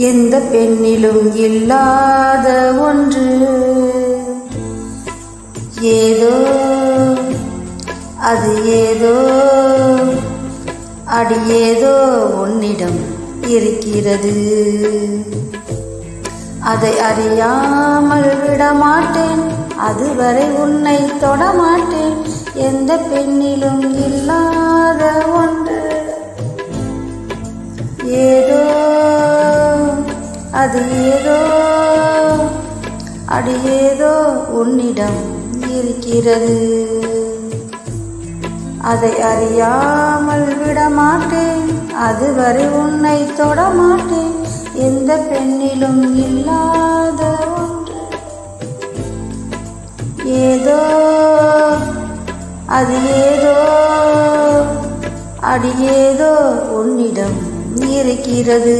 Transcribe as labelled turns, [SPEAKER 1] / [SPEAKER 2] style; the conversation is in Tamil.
[SPEAKER 1] எந்த பெண்ணிலும் இல்லாத ஒன்று, ஏதோ அது ஏதோ அடி ஏதோ உன்னிடம் இருக்கிறது. அதை அறியாமல் விடமாட்டேன், அதுவரை உன்னை தொடமாட்டேன். எந்த பெண்ணிலும் இல்லாத ஒன்று, ஏதோ அது ஏதோ அடி ஏதோ உன்னிடம் இருக்கிறது. அதை அறியாமல் விடமாட்டேன், அதுவரை உன்னை தொடமாட்டேன். எந்த பெண்ணிலும் இல்லாத ஒன்று, ஏதோ அது ஏதோ அடி ஏதோ உன்னிடம் இருக்கிறது.